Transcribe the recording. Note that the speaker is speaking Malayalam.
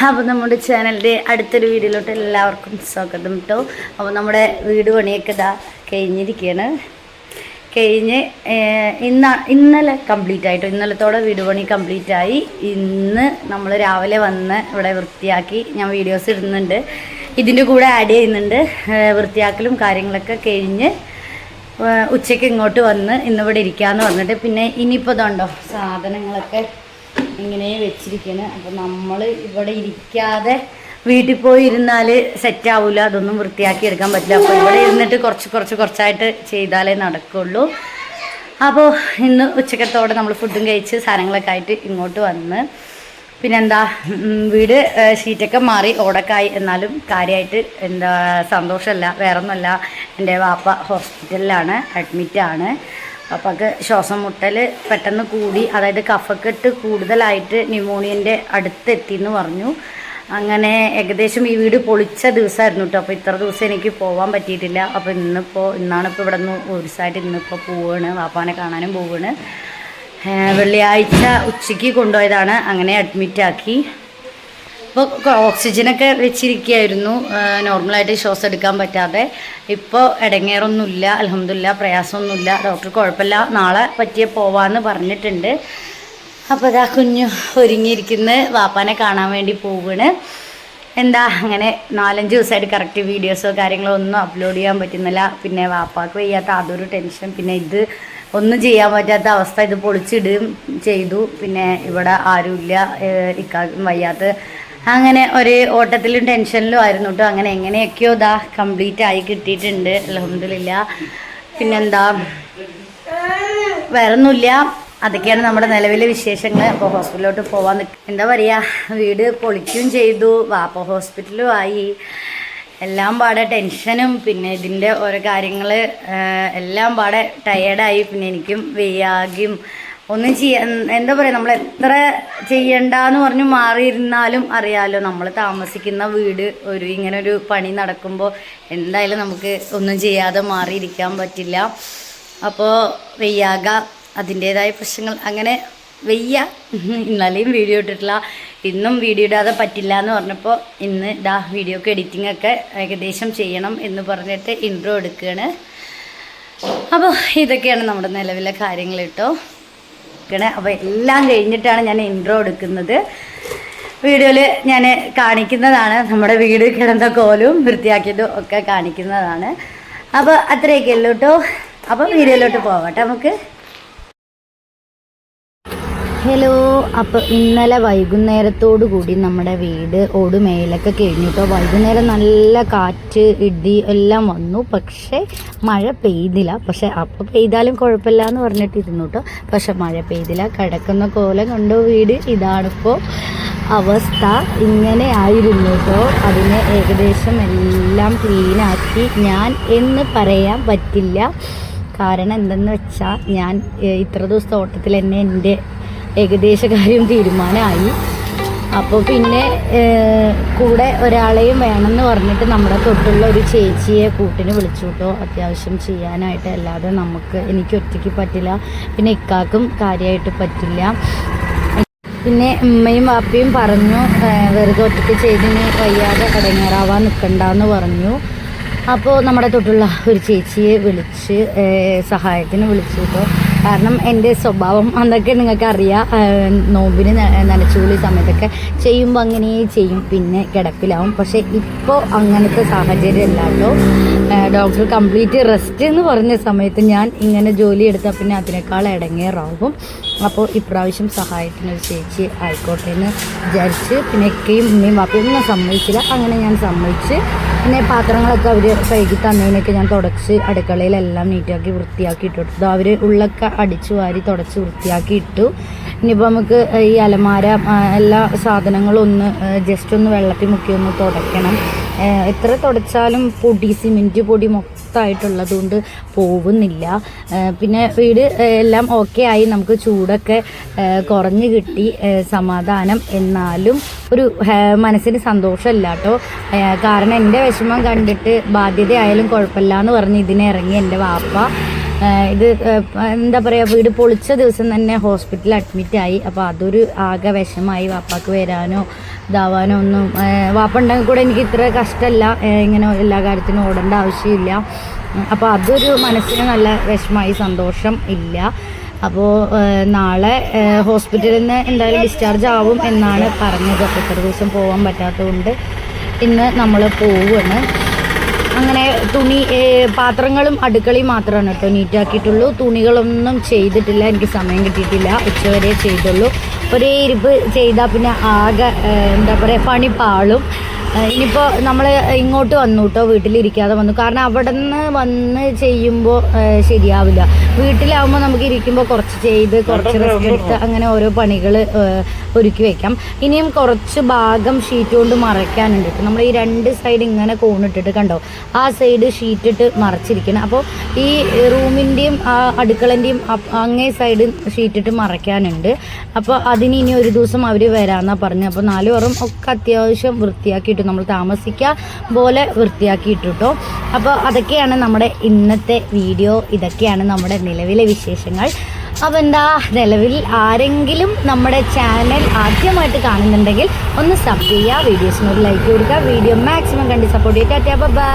അപ്പോൾ നമ്മുടെ ചാനലിൻ്റെ അടുത്തൊരു വീഡിയോയിലോട്ട് എല്ലാവർക്കും സ്വാഗതം കേട്ടോ. അപ്പോൾ നമ്മുടെ വീട് പണിയൊക്കെ ഇതാ കഴിഞ്ഞിരിക്കുകയാണ്. ഇന്നലെ കംപ്ലീറ്റ് ആയിട്ടോ. ഇന്നലത്തോടെ വീട് പണി കംപ്ലീറ്റ് ആയി. ഇന്ന് നമ്മൾ രാവിലെ വന്ന് ഇവിടെ വൃത്തിയാക്കി ഞാൻ വീഡിയോസ് ഇടുന്നുണ്ട്, ഇതിൻ്റെ കൂടെ ആഡ് ചെയ്യുന്നുണ്ട്. വൃത്തിയാക്കലും കാര്യങ്ങളൊക്കെ കഴിഞ്ഞ് ഉച്ചയ്ക്ക് ഇങ്ങോട്ട് വന്ന് ഇന്നിവിടെ ഇരിക്കാമെന്ന് പറഞ്ഞിട്ട് പിന്നെ ഇനിയിപ്പോൾ ഇതുണ്ടോ സാധനങ്ങളൊക്കെ ഇങ്ങനെ വെച്ചിരിക്കുകയാണ്. അപ്പോൾ നമ്മൾ ഇവിടെ ഇരിക്കാതെ വീട്ടിൽ പോയി ഇരുന്നാൽ സെറ്റാവില്ല, അതൊന്നും വൃത്തിയാക്കി എടുക്കാൻ പറ്റില്ല. അപ്പോൾ ഇവിടെ ഇരുന്നിട്ട് കുറച്ചായിട്ട് ചെയ്താലേ നടക്കുള്ളൂ. അപ്പോൾ ഇന്ന് ഉച്ചക്കത്തോടെ നമ്മൾ ഫുഡും കഴിച്ച് സാധനങ്ങളൊക്കെ ആയിട്ട് ഇങ്ങോട്ട് വന്ന് പിന്നെന്താ വീട് ഷീറ്റൊക്കെ മാറി ഓടക്കായി. എന്നാലും കാര്യമായിട്ട് എന്താ സന്തോഷമല്ല, വേറൊന്നുമല്ല. എൻ്റെ വാപ്പ ഹോസ്പിറ്റലിലാണ്, അഡ്മിറ്റാണ്. പാപ്പക്ക് ശ്വാസം മുട്ടൽ പെട്ടെന്ന് കൂടി, അതായത് കഫക്കെട്ട് കൂടുതലായിട്ട് ന്യൂമോണിയൻ്റെ അടുത്തെത്തിയെന്ന് പറഞ്ഞു. അങ്ങനെ ഏകദേശം ഈ വീട് പൊളിച്ച ദിവസമായിരുന്നു കേട്ടോ. അപ്പോൾ ഇത്ര ദിവസം എനിക്ക് പോകാൻ പറ്റിയിട്ടില്ല. അപ്പോൾ ഇന്നാണിപ്പോൾ ഇവിടെ നിന്ന് ഒരു ദിവസമായിട്ട് ഇന്നിപ്പോൾ പോവുകയാണ്, വാപ്പാനെ കാണാനും പോവുകയാണ്. വെള്ളിയാഴ്ച ഉച്ചയ്ക്ക് കൊണ്ടുപോയതാണ്, അങ്ങനെ അഡ്മിറ്റാക്കി. ഇപ്പോൾ ഓക്സിജനൊക്കെ വെച്ചിരിക്കുകയായിരുന്നു, നോർമലായിട്ട് ശ്വാസം എടുക്കാൻ പറ്റാതെ. ഇപ്പോൾ ഇടങ്ങേറൊന്നുമില്ല, അൽഹംദുലില്ലാ, പ്രയാസമൊന്നുമില്ല. ഡോക്ടർ കുഴപ്പമില്ല, നാളെ പറ്റിയ പോവാമെന്ന് പറഞ്ഞിട്ടുണ്ട്. അപ്പോൾ ഇതാ കുഞ്ഞു ഒരുങ്ങിയിരിക്കുന്ന വാപ്പാനെ കാണാൻ വേണ്ടി പോവുകയാണ്. എന്താ അങ്ങനെ 4-5 ദിവസമായിട്ട് കറക്റ്റ് വീഡിയോസോ കാര്യങ്ങളോ ഒന്നും അപ്ലോഡ് ചെയ്യാൻ പറ്റുന്നില്ല. പിന്നെ വാപ്പാക്ക് വയ്യാത്ത അതൊരു ടെൻഷൻ, പിന്നെ ഇത് ഒന്നും ചെയ്യാൻ പറ്റാത്ത അവസ്ഥ. ഇത് പൊളിച്ചിടുകയും ചെയ്തു. പിന്നെ ഇവിടെ ആരുമില്ല, ഇക്കാക്കും വയ്യാത്ത, അങ്ങനെ ഒരു ഓട്ടത്തിലും ടെൻഷനിലും ആയിരുന്നു കേട്ടോ. അങ്ങനെ എങ്ങനെയൊക്കെയോ ഇതാ കംപ്ലീറ്റ് ആയി കിട്ടിയിട്ടുണ്ട്, അൽഹംദുലില്ലാ. പിന്നെന്താ വേറൊന്നുമില്ല. അതൊക്കെയാണ് നമ്മുടെ നിലവിലെ വിശേഷങ്ങൾ. അപ്പോൾ ഹോസ്പിറ്റലിലോട്ട് പോകാൻ എന്താ പറയുക, വീട് പൊളിക്കുകയും ചെയ്തു, വാപ്പ ഹോസ്പിറ്റലും ആയി. എല്ലാം പാടെ ടെൻഷനും പിന്നെ ഇതിൻ്റെ ഓരോ കാര്യങ്ങൾ എല്ലാം പാടെ ടയേർഡായി. പിന്നെ എനിക്കും വയ്യാകിയും ഒന്നും ചെയ്യാൻ എന്താ പറയുക, നമ്മൾ എത്ര ചെയ്യണ്ടെന്ന് പറഞ്ഞു മാറിയിരുന്നാലും അറിയാമല്ലോ, നമ്മൾ താമസിക്കുന്ന വീട് ഇങ്ങനെ ഒരു പണി നടക്കുമ്പോൾ എന്തായാലും നമുക്ക് ഒന്നും ചെയ്യാതെ മാറിയിരിക്കാൻ പറ്റില്ല. അപ്പോൾ വയ്യാക അതിൻ്റേതായ പ്രശ്നങ്ങൾ, അങ്ങനെ വയ്യ. ഇന്നലെയും വീഡിയോ ഇട്ടിട്ടില്ല, ഇന്നും വീഡിയോ ഇടാതെ പറ്റില്ല എന്ന് പറഞ്ഞപ്പോൾ ഇന്ന് വീഡിയോക്ക് എഡിറ്റിങ്ങൊക്കെ ഏകദേശം ചെയ്യണം എന്ന് പറഞ്ഞിട്ട് ഇൻട്രോ എടുക്കുകയാണ്. അപ്പോൾ ഇതൊക്കെയാണ് നമ്മുടെ നിലവിലെ കാര്യങ്ങൾ കേട്ടോ. അപ്പോൾ എല്ലാം കഴിഞ്ഞിട്ടാണ് ഞാൻ ഇൻട്രോ എടുക്കുന്നത്. വീഡിയോയിൽ ഞാൻ കാണിക്കുന്നതാണ്, നമ്മുടെ വീട് കിടന്ന കോലും വൃത്തിയാക്കിയതും ഒക്കെ കാണിക്കുന്നതാണ്. അപ്പോൾ അത്രയൊക്കെ ഉള്ളൂ കേട്ടോ. അപ്പോൾ വീഡിയോയിലോട്ട് പോകട്ടെ നമുക്ക്. ഹലോ, അപ്പോൾ ഇന്നലെ വൈകുന്നേരത്തോടു കൂടി നമ്മുടെ വീട് ഓടുമേലൊക്കെ കഴിഞ്ഞു കേട്ടോ. വൈകുന്നേരം നല്ല കാറ്റ് ഇടി എല്ലാം വന്നു, പക്ഷേ മഴ പെയ്തില്ല. പക്ഷേ അപ്പോൾ പെയ്താലും കുഴപ്പമില്ല എന്ന് പറഞ്ഞിട്ടിരുന്നു കേട്ടോ. പക്ഷെ മഴ പെയ്തില്ല. കിടക്കുന്ന കോലം കണ്ടോ വീട്, ഇതാണിപ്പോൾ അവസ്ഥ. ഇങ്ങനെ ആയിരുന്നു കേട്ടോ. അതിനെ ഏകദേശം എല്ലാം ക്ലീനാക്കി ഞാൻ എന്ന് പറയാൻ പറ്റില്ല. കാരണം എന്തെന്ന് വെച്ചാൽ ഞാൻ ഇത്ര ദിവസത്തെ ഓട്ടത്തിൽ തന്നെ എൻ്റെ ഏകദേശ കാര്യം തീരുമാനമായി. അപ്പോൾ പിന്നെ കൂടെ ഒരാളെയും വേണമെന്ന് പറഞ്ഞിട്ട് നമ്മുടെ തൊട്ടുള്ള ഒരു ചേച്ചിയെ കൂട്ടിന് വിളിച്ചു കേട്ടോ, അത്യാവശ്യം ചെയ്യാനായിട്ട്. അല്ലാതെ എനിക്ക് ഒറ്റയ്ക്ക് പറ്റില്ല, പിന്നെ ഇക്കാക്കും കാര്യമായിട്ട് പറ്റില്ല. പിന്നെ ഉമ്മയും വാപ്പയും പറഞ്ഞു വെറുതെ ഒറ്റയ്ക്ക് ചെയ്തിന് വയ്യാതെ ഇടങ്ങേറാവാൻ നിൽക്കണ്ടെന്ന് പറഞ്ഞു. അപ്പോൾ നമ്മുടെ തൊട്ടുള്ള ഒരു ചേച്ചിയെ വിളിച്ച് സഹായത്തിന് വിളിച്ചു കേട്ടോ. കാരണം എൻ്റെ സ്വഭാവം അതൊക്കെ നിങ്ങൾക്കറിയാം. നോമ്പിന് നനച്ചുകൂലി സമയത്തൊക്കെ ചെയ്യുമ്പോൾ അങ്ങനെ ചെയ്യും, പിന്നെ കിടപ്പിലാവും. പക്ഷേ ഇപ്പോൾ അങ്ങനത്തെ സാഹചര്യം അല്ല കേട്ടോ. ഡോക്ടർ കംപ്ലീറ്റ് റെസ്റ്റ് എന്ന് പറഞ്ഞ സമയത്ത് ഞാൻ ഇങ്ങനെ ജോലി എടുത്താൽ പിന്നെ അതിനേക്കാൾ ഇടങ്ങേറാവും. അപ്പോൾ ഇപ്രാവശ്യം സഹായത്തിനൊരു ചേച്ചി ആയിക്കോട്ടെ എന്ന് വിചാരിച്ച്, പിന്നെ ഒക്കെയും ഉമ്മയും വാപ്പയൊന്നും സമ്മതിച്ചില്ല. അങ്ങനെ ഞാൻ സമ്മതിച്ച് പിന്നെ പാത്രങ്ങളൊക്കെ അവർ കഴുകി തന്നതിനൊക്കെ ഞാൻ തുടച്ച് അടുക്കളയിലെല്ലാം നീറ്റാക്കി വൃത്തിയാക്കി ഇട്ടു. അവർ ഉള്ളൊക്കെ അടിച്ചു വാരി തുടച്ച് വൃത്തിയാക്കി ഇട്ടു. ഇനിയിപ്പോൾ നമുക്ക് ഈ അലമാര എല്ലാ സാധനങ്ങളും ജസ്റ്റ് ഒന്ന് വെള്ളത്തിൽ മുക്കി ഒന്ന് തുടയ്ക്കണം. എത്ര തുടച്ചാലും പൊടി, സിമെൻറ്റ് പൊടി മൊത്തമായിട്ടുള്ളത് കൊണ്ട് പോകുന്നില്ല. പിന്നെ വീട് എല്ലാം ഓക്കെ ആയി, നമുക്ക് ചൂടൊക്കെ കുറഞ്ഞ് കിട്ടി, സമാധാനം. എന്നാലും ഒരു മനസ്സിന് സന്തോഷമില്ല കേട്ടോ. കാരണം എൻ്റെ വിഷമം കണ്ടിട്ട് ബാധ്യതയായാലും കുഴപ്പമില്ല എന്ന് പറഞ്ഞ് ഇതിനെ ഇറങ്ങി എൻ്റെ വാപ്പ. ഇത് എന്താ പറയുക, വീട് പൊളിച്ച ദിവസം തന്നെ ഹോസ്പിറ്റലിൽ അഡ്മിറ്റായി. അപ്പോൾ അതൊരു ആകെ വിഷമായി. വാപ്പാക്ക് വരാനോ ഇതാവാനോ ഒന്നും, വാപ്പ ഉണ്ടെങ്കിൽ കൂടെ എനിക്ക് ഇത്ര കഷ്ടമല്ല, ഇങ്ങനെ എല്ലാ കാര്യത്തിനും ഓടേണ്ട ആവശ്യമില്ല. അപ്പോൾ അതൊരു മനസ്സിന് നല്ല വിഷമായി, സന്തോഷം ഇല്ല. അപ്പോൾ നാളെ ഹോസ്പിറ്റലിൽ നിന്ന് എന്തായാലും ഡിസ്ചാർജ് ആവും എന്നാണ് പറഞ്ഞത്. അപ്പോൾ ഇത്ര ദിവസം പോകാൻ പറ്റാത്തതുകൊണ്ട് ഇന്ന് നമ്മൾ പോവുകയാണ്. അങ്ങനെ പാത്രങ്ങളും അടുക്കളയും മാത്രമാണ് കേട്ടോ നീറ്റാക്കിയിട്ടുള്ളൂ. തുണികളൊന്നും ചെയ്തിട്ടില്ല, എനിക്ക് സമയം കിട്ടിയിട്ടില്ല, ഉച്ചവരെ ചെയ്തുള്ളൂ. ഒരേ ഇരിപ്പ് ചെയ്താൽ പിന്നെ ആകെ എന്താ പറയുക പണി പാളും. ഇനിയിപ്പോൾ നമ്മൾ ഇങ്ങോട്ട് വന്നു കേട്ടോ, വീട്ടിലിരിക്കാതെ വന്നു. കാരണം അവിടെ നിന്ന് വന്ന് ചെയ്യുമ്പോൾ ശരിയാവില്ല. വീട്ടിലാവുമ്പോൾ നമുക്ക് ഇരിക്കുമ്പോൾ കുറച്ച് ചെയ്ത് കുറച്ച് റെസ്റ്റ് എടുത്ത് അങ്ങനെ ഓരോ പണികൾ ഒരുക്കി വെക്കാം. ഇനിയും കുറച്ച് ഭാഗം ഷീറ്റ് കൊണ്ട് മറയ്ക്കാനുണ്ട്. നമ്മൾ ഈ 2 സൈഡ് ഇങ്ങനെ കോണിട്ടിട്ട് കണ്ടോ, ആ സൈഡ് ഷീറ്റിട്ട് മറച്ചിരിക്കണം. അപ്പോൾ ഈ റൂമിൻ്റെയും അടുക്കളൻ്റെയും അങ്ങേ സൈഡ് ഷീറ്റിട്ട് മറയ്ക്കാനുണ്ട്. അപ്പോൾ അതിന് ഇനി ഒരു ദിവസം അവർ വരാമെന്നാണ് പറഞ്ഞത്. അപ്പോൾ 4 വറും ഒക്കെ അത്യാവശ്യം വൃത്തിയാക്കിയിട്ട് നമ്മൾ താമസിക്കുക പോലെ വൃത്തിയാക്കിയിട്ടു കേട്ടോ. അപ്പോൾ അതൊക്കെയാണ് നമ്മുടെ ഇന്നത്തെ വീഡിയോ. ഇതൊക്കെയാണ് നമ്മുടെ നിലവിലെ വിശേഷങ്ങൾ. അപ്പോൾ എന്താ, നിലവിൽ ആരെങ്കിലും നമ്മുടെ ചാനൽ ആദ്യമായിട്ട് കാണുന്നുണ്ടെങ്കിൽ ഒന്ന് സബ് ചെയ്യുക, വീഡിയോസിനൊരു ലൈക്ക് കൊടുക്കുക, വീഡിയോ മാക്സിമം കണ്ട് സപ്പോർട്ട് ചെയ്യുക. ബൈ.